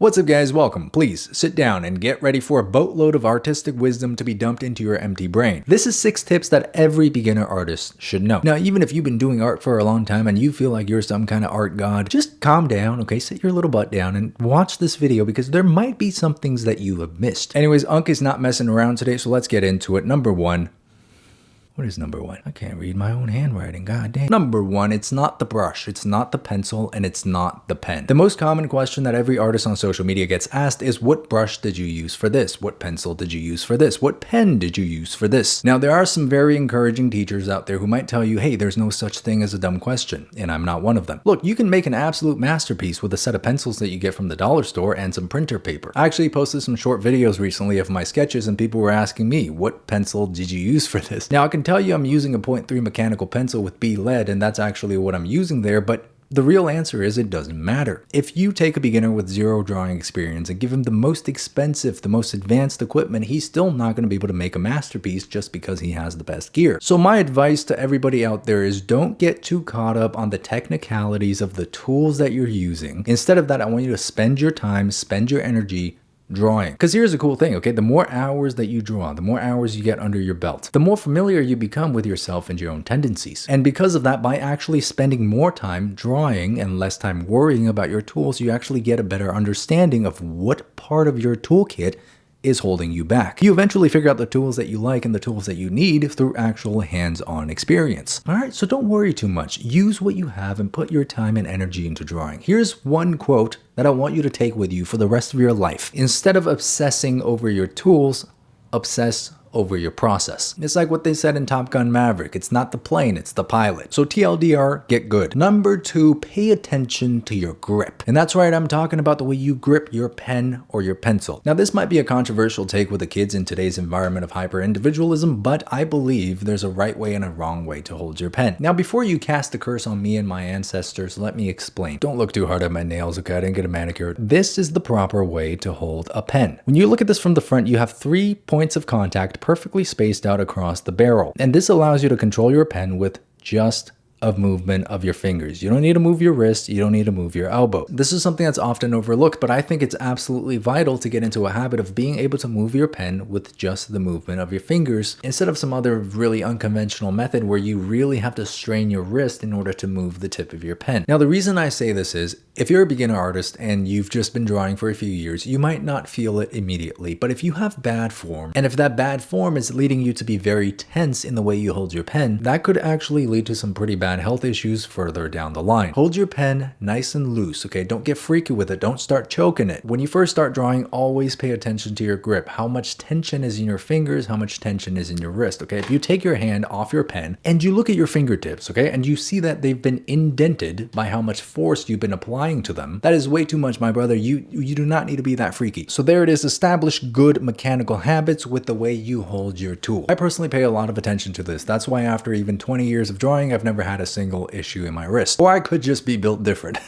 What's up guys, welcome. Please sit down and get ready for a boatload of artistic wisdom to be dumped into your empty brain. This is 6 tips that every beginner artist should know. Now, even if you've been doing art for a long time and you feel like you're some kind of art god, just calm down, okay? Sit your little butt down and watch this video because there might be some things that you have missed. Anyways, Unk is not messing around today, so let's get into it. Number 1. What is number 1? I can't read my own handwriting, god damn. Number 1, it's not the brush, it's not the pencil, and it's not the pen. The most common question that every artist on social media gets asked is, what brush did you use for this? What pencil did you use for this? What pen did you use for this? Now, there are some very encouraging teachers out there who might tell you, hey, there's no such thing as a dumb question, and I'm not one of them. Look, you can make an absolute masterpiece with a set of pencils that you get from the dollar store and some printer paper. I actually posted some short videos recently of my sketches, and people were asking me, what pencil did you use for this? Now, I can tell you I'm using a 0.3 mechanical pencil with B lead, and that's actually what I'm using there, but the real answer is it doesn't matter. If you take a beginner with zero drawing experience and give him the most expensive, the most advanced equipment, he's still not going to be able to make a masterpiece just because he has the best gear. So my advice to everybody out there is don't get too caught up on the technicalities of the tools that you're using. Instead of that, I want you to spend your time, spend your energy drawing. Because here's a cool thing, okay? The more hours that you draw, the more hours you get under your belt, the more familiar you become with yourself and your own tendencies. And because of that, by actually spending more time drawing and less time worrying about your tools, you actually get a better understanding of what part of your toolkit is holding you back. You eventually figure out the tools that you like and the tools that you need through actual hands-on experience. All right, so don't worry too much. Use what you have and put your time and energy into drawing. Here's one quote that I want you to take with you for the rest of your life. Instead of obsessing over your tools, obsess over your process. It's like what they said in Top Gun Maverick. It's not the plane, it's the pilot. So TLDR, get good. Number 2, pay attention to your grip. And that's right, I'm talking about the way you grip your pen or your pencil. Now, this might be a controversial take with the kids in today's environment of hyper-individualism, but I believe there's a right way and a wrong way to hold your pen. Now, before you cast the curse on me and my ancestors, let me explain. Don't look too hard at my nails, okay? I didn't get a manicure. This is the proper way to hold a pen. When you look at this from the front, you have 3 points of contact perfectly spaced out across the barrel. And this allows you to control your pen with just of movement of your fingers. You don't need to move your wrist, you don't need to move your elbow. This is something that's often overlooked, but I think it's absolutely vital to get into a habit of being able to move your pen with just the movement of your fingers instead of some other really unconventional method where you really have to strain your wrist in order to move the tip of your pen. Now, the reason I say this is, if you're a beginner artist and you've just been drawing for a few years, you might not feel it immediately, but if you have bad form, and if that bad form is leading you to be very tense in the way you hold your pen, that could actually lead to some pretty bad health issues further down the line. Hold your pen nice and loose, okay? Don't get freaky with it. Don't start choking it. When you first start drawing, always pay attention to your grip. How much tension is in your fingers? How much tension is in your wrist, okay? If you take your hand off your pen and you look at your fingertips, okay, and you see that they've been indented by how much force you've been applying to them, that is way too much, my brother. You do not need to be that freaky. So there it is. Establish good mechanical habits with the way you hold your tool. I personally pay a lot of attention to this. That's why after even 20 years of drawing, I've never had a single issue in my wrist. Or I could just be built different.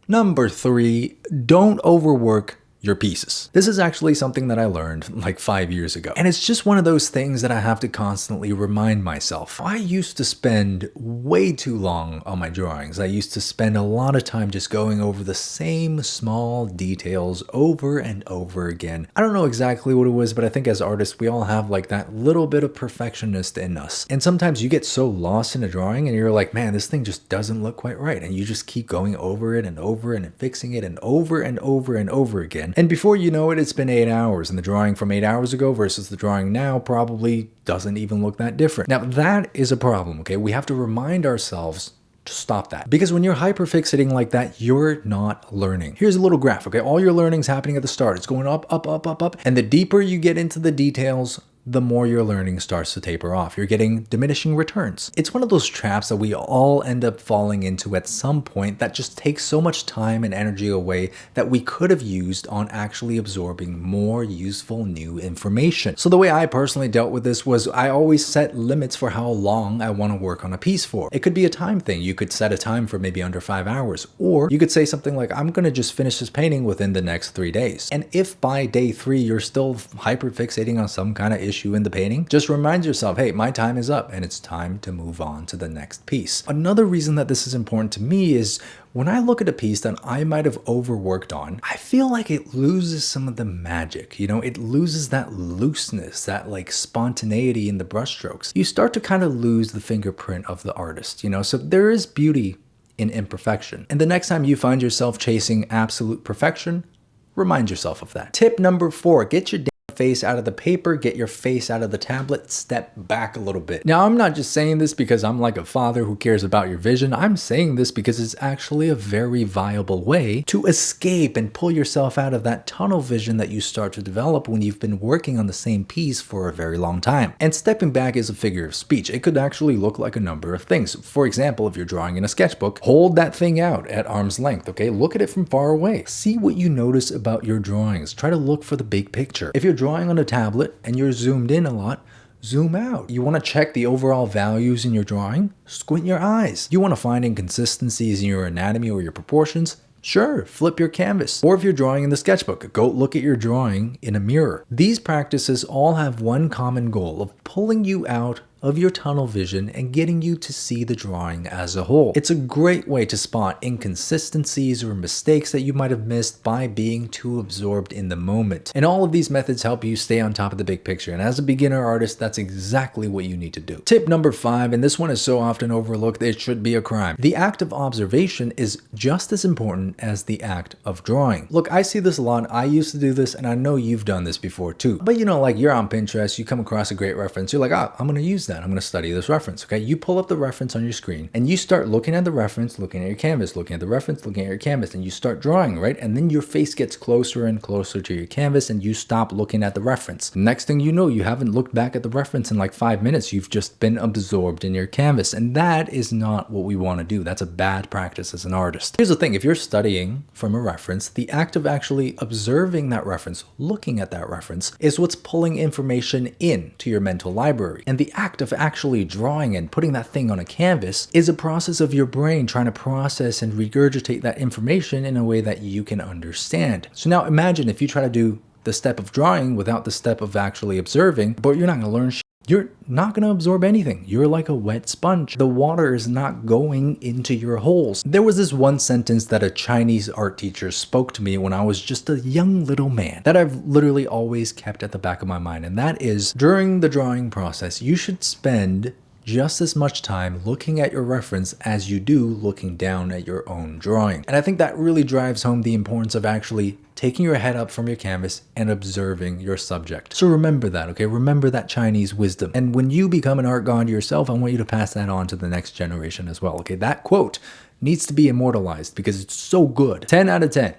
Number 3, don't overwork your pieces. This is actually something that I learned like 5 years ago. And it's just one of those things that I have to constantly remind myself. I used to spend way too long on my drawings. I used to spend a lot of time just going over the same small details over and over again. I don't know exactly what it was, but I think as artists, we all have like that little bit of perfectionist in us. And sometimes you get so lost in a drawing and you're like, man, this thing just doesn't look quite right. And you just keep going over it and over and fixing it and over and over and over again. And before you know it, it's been 8 hours, and the drawing from 8 hours ago versus the drawing now probably doesn't even look that different. Now, that is a problem, okay? We have to remind ourselves to stop that. Because when you're hyperfixating like that, you're not learning. Here's a little graph, okay? All your learning's happening at the start. It's going up, up, up, up, up. And the deeper you get into the details, the more your learning starts to taper off. You're getting diminishing returns. It's one of those traps that we all end up falling into at some point that just takes so much time and energy away that we could have used on actually absorbing more useful new information. So the way I personally dealt with this was I always set limits for how long I want to work on a piece for. It could be a time thing. You could set a time for maybe under 5 hours, or you could say something like, I'm going to just finish this painting within the next 3 days. And if by day 3 you're still hyperfixating on some kind of issue issue in the painting, just remind yourself, hey, my time is up and it's time to move on to the next piece. Another reason that this is important to me is when I look at a piece that I might have overworked on, I feel like it loses some of the magic, it loses that looseness, that like spontaneity in the brushstrokes. You start to kind of lose the fingerprint of the artist, so there is beauty in imperfection. And the next time you find yourself chasing absolute perfection, remind yourself of that. Tip number 4, get your face out of the paper, get your face out of the tablet, step back a little bit. Now, I'm not just saying this because I'm like a father who cares about your vision. I'm saying this because it's actually a very viable way to escape and pull yourself out of that tunnel vision that you start to develop when you've been working on the same piece for a very long time. And stepping back is a figure of speech. It could actually look like a number of things. For example, if you're drawing in a sketchbook, hold that thing out at arm's length, okay? Look at it from far away. See what you notice about your drawings. Try to look for the big picture. If you're drawing on a tablet and you're zoomed in a lot, zoom out. You want to check the overall values in your drawing? Squint your eyes. You want to find inconsistencies in your anatomy or your proportions? Sure, flip your canvas. Or if you're drawing in the sketchbook, go look at your drawing in a mirror. These practices all have one common goal of pulling you out of your tunnel vision and getting you to see the drawing as a whole. It's a great way to spot inconsistencies or mistakes that you might have missed by being too absorbed in the moment. And all of these methods help you stay on top of the big picture. And as a beginner artist, that's exactly what you need to do. Tip number 5, and this one is so often overlooked, it should be a crime. The act of observation is just as important as the act of drawing. Look, I see this a lot. I used to do this, and I know you've done this before too. But like you're on Pinterest, you come across a great reference, you're like, oh, I'm gonna use that. I'm going to study this reference. Okay. You pull up the reference on your screen and you start looking at the reference, looking at your canvas, looking at the reference, looking at your canvas, and you start drawing, right? And then your face gets closer and closer to your canvas and you stop looking at the reference. Next thing you know, you haven't looked back at the reference in like 5 minutes. You've just been absorbed in your canvas. And that is not what we want to do. That's a bad practice as an artist. Here's the thing. If you're studying from a reference, the act of actually observing that reference, looking at that reference, is what's pulling information into your mental library. And the act of actually drawing and putting that thing on a canvas is a process of your brain trying to process and regurgitate that information in a way that you can understand. So now imagine if you try to do the step of drawing without the step of actually observing, but you're not going to learn shit. You're not going to absorb anything. You're like a wet sponge. The water is not going into your holes. There was this one sentence that a Chinese art teacher spoke to me when I was just a young little man that I've literally always kept at the back of my mind. And that is, during the drawing process, you should spend just as much time looking at your reference as you do looking down at your own drawing. And I think that really drives home the importance of actually taking your head up from your canvas and observing your subject. So remember that, okay? Remember that Chinese wisdom. And when you become an art god yourself, I want you to pass that on to the next generation as well, okay? That quote needs to be immortalized because it's so good. 10 out of 10.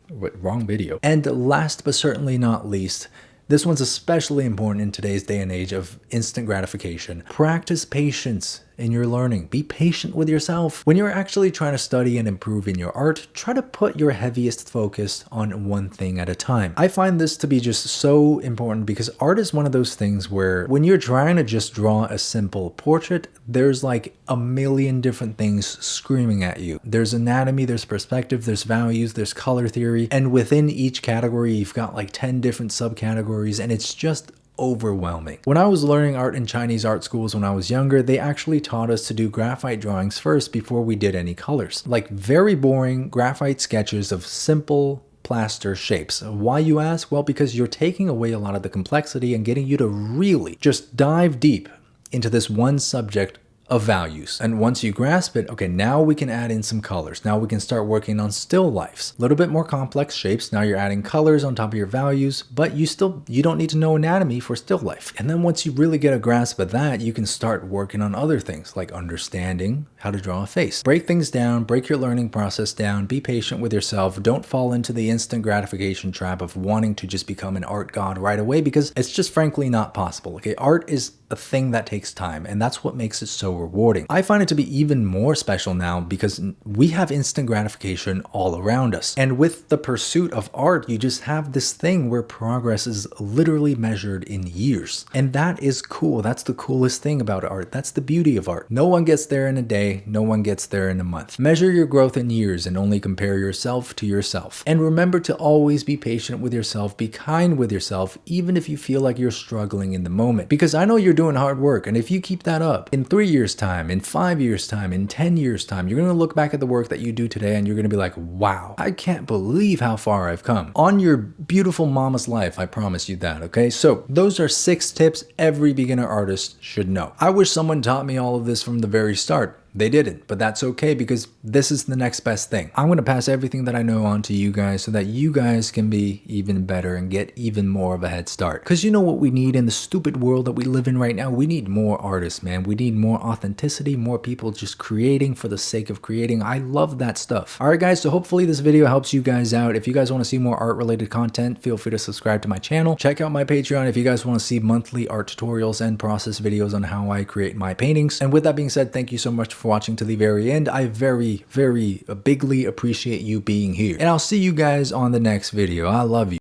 What, wrong video. And last but certainly not least, this one's especially important in today's day and age of instant gratification. Practice patience in your learning. Be patient with yourself. When you're actually trying to study and improve in your art, try to put your heaviest focus on one thing at a time. I find this to be just so important because art is one of those things where when you're trying to just draw a simple portrait, there's like a million different things screaming at you. There's anatomy, there's perspective, there's values, there's color theory, and within each category, you've got like 10 different subcategories, and it's just overwhelming. When I was learning art in Chinese art schools when I was younger, they actually taught us to do graphite drawings first before we did any colors. Like very boring graphite sketches of simple plaster shapes. Why, you ask? Well, because you're taking away a lot of the complexity and getting you to really just dive deep into this one subject of values. And once you grasp it, okay, now we can add in some colors. Now we can start working on still lifes. A little bit more complex shapes. Now you're adding colors on top of your values, but you don't need to know anatomy for still life. And then once you really get a grasp of that, you can start working on other things like understanding how to draw a face. Break things down, break your learning process down, be patient with yourself. Don't fall into the instant gratification trap of wanting to just become an art god right away because it's just frankly not possible. Okay, art is a thing that takes time, and that's what makes it so rewarding. I find it to be even more special now because we have instant gratification all around us. And with the pursuit of art, you just have this thing where progress is literally measured in years. And that is cool. That's the coolest thing about art. That's the beauty of art. No one gets there in a day. No one gets there in a month. Measure your growth in years and only compare yourself to yourself. And remember to always be patient with yourself. Be kind with yourself, even if you feel like you're struggling in the moment. Because I know you're doing hard work. And if you keep that up, in 3 years time, in 5 years time, in 10 years time, you're going to look back at the work that you do today and you're going to be like, wow, I can't believe how far I've come. On your beautiful mama's life, I promise you that, okay? So those are 6 tips every beginner artist should know. I wish someone taught me all of this from the very start. They didn't, but that's okay because this is the next best thing. I'm going to pass everything that I know on to you guys so that you guys can be even better and get even more of a head start. Because you know what we need in the stupid world that we live in right now? We need more artists, man. We need more authenticity, more people just creating for the sake of creating. I love that stuff. All right, guys, so hopefully this video helps you guys out. If you guys want to see more art-related content, feel free to subscribe to my channel. Check out my Patreon if you guys want to see monthly art tutorials and process videos on how I create my paintings. And with that being said, thank you so much for watching to the very end. I very bigly appreciate you being here. And I'll see you guys on the next video. I love you.